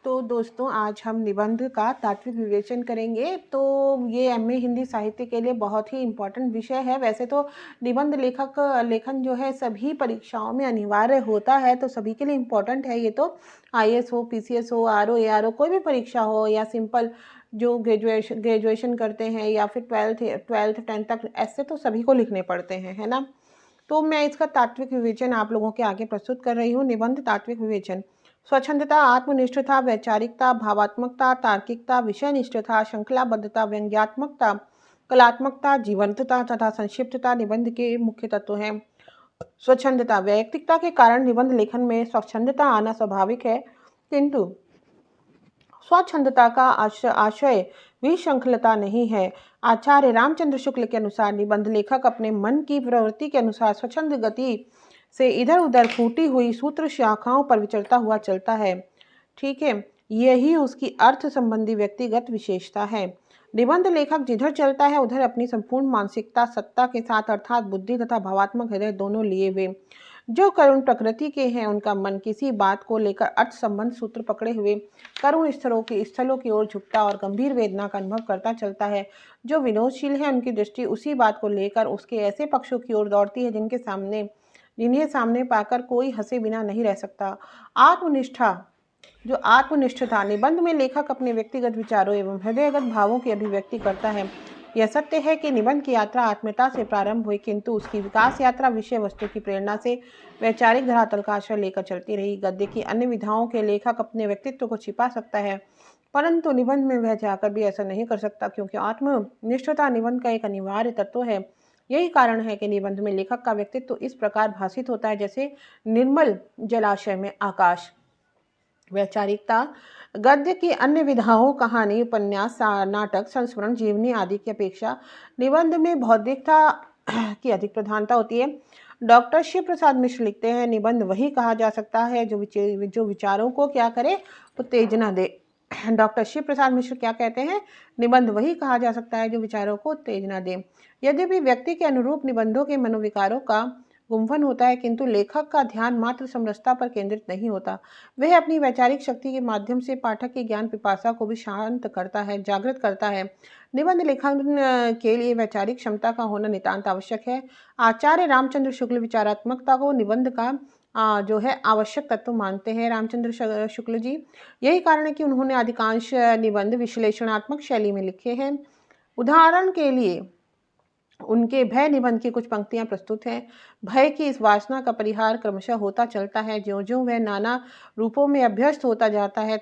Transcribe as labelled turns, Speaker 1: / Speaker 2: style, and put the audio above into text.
Speaker 1: तो दोस्तों आज हम निबंध का तात्विक विवेचन करेंगे। तो ये एमए हिंदी साहित्य के लिए बहुत ही इम्पोर्टेंट विषय है। वैसे तो निबंध लेखन जो है सभी परीक्षाओं में अनिवार्य होता है, तो सभी के लिए इम्पोर्टेंट है। ये तो आईएएस हो, पीसीएस हो, आरओ एआरओ कोई भी परीक्षा हो, या सिंपल जो ग्रेजुएशन करते हैं, या फिर ट्वेल्थ 10th तक, ऐसे तो सभी को लिखने पड़ते हैं, है ना। तो मैं इसका तात्विक विवेचन आप लोगों के आगे प्रस्तुत कर रही हूँ। निबंध तात्विक विवेचन: स्वच्छंदता, आत्मनिष्ठता, वैचारिकता, भावात्मकता, तार्किकता, विषयनिष्ठता, श्रृंखलाबद्धता, व्यंग्यात्मकता, कलात्मकता, जीवंतता तथा संक्षिप्तता निबंध के मुख्य तत्व हैं। स्वच्छंदता: वैयक्तिकता के कारण निबंध लेखन में स्वच्छंदता आना स्वाभाविक है, किंतु स्वच्छंदता का आशय विशृंखलता नहीं है। आचार्य रामचंद्र शुक्ल के अनुसार निबंध लेखक अपने मन की प्रवृत्ति के अनुसार स्वच्छंद गति से इधर उधर फूटी हुई सूत्र शाखाओं पर विचरता हुआ चलता है। ठीक है, यही उसकी अर्थ संबंधी व्यक्तिगत विशेषता है। निबंध लेखक जिधर चलता है उधर अपनी संपूर्ण मानसिकता सत्ता के साथ, अर्थात बुद्धि तथा भावात्मक हृदय दोनों लिए हुए, जो करुण प्रकृति के हैं, उनका मन किसी बात को लेकर अर्थ संबंध सूत्र पकड़े हुए करुण स्थलों की ओर झुकता और गंभीर वेदना का अनुभव करता चलता है। जो विनोदशील है, उनकी दृष्टि उसी बात को लेकर उसके ऐसे पक्षों की ओर दौड़ती है जिन्हें सामने पाकर कोई हंसे बिना नहीं रह सकता। आत्मनिष्ठता: निबंध में लेखक अपने व्यक्तिगत विचारों एवं हृदयगत भावों की अभिव्यक्ति करता है। यह सत्य है कि निबंध की यात्रा आत्मीयता से प्रारंभ हुई, किंतु उसकी विकास यात्रा विषय वस्तु की प्रेरणा से वैचारिक धरातल का आश्रय लेकर चलती रही। गद्य की अन्य विधाओं के लेखक अपने व्यक्तित्व को छिपा सकता है, परंतु निबंध में वह चाहकर भी ऐसा नहीं कर सकता, क्योंकि आत्मनिष्ठता निबंध का एक अनिवार्य तत्व है। यही कारण है कि निबंध में लेखक का व्यक्तित्व इस प्रकार भासित होता है जैसे निर्मल जलाशय में आकाश। वैचारिकता: गद्य की अन्य विधाओं, कहानी, उपन्यास, नाटक, संस्मरण, जीवनी आदि की अपेक्षा निबंध में बौद्धिकता की अधिक प्रधानता होती है। डॉक्टर शिव प्रसाद मिश्र लिखते हैं, निबंध वही कहा जा सकता है जो विचारों को क्या करे, उत्तेजना दे। डॉक्टर शिव प्रसाद मिश्र क्या कहते हैं? निबंध वही कहा जा सकता है जो विचारों को उत्तेजना दे। यद्यपि व्यक्ति के अनुरूप निबंधों के मनोविकारों का गुंफन होता है, किंतु लेखक का ध्यान मात्र समरसता पर केंद्रित नहीं होता। वह अपनी वैचारिक शक्ति के माध्यम से पाठक की ज्ञान पिपासा को भी शांत करता है, जागृत करता है। निबंध लेखन के लिए वैचारिक क्षमता का होना नितांत आवश्यक है। आचार्य रामचंद्र शुक्ल विचारात्मकता को निबंध का जो है आवश्यक तत्व मानते हैं। रामचंद्र शुक्ल जी, यही कारण है कि उन्होंने अधिकांश निबंध विश्लेषणात्मक शैली में लिखे हैं। उदाहरण के लिए उनके भय निबंध की कुछ पंक्तियां प्रस्तुत हैं। भय की इस वासना का परिहार क्रमशः होता चलता है। ज्यों ज्यों वह नाना रूपों में अभ्यस्त होता जाता है,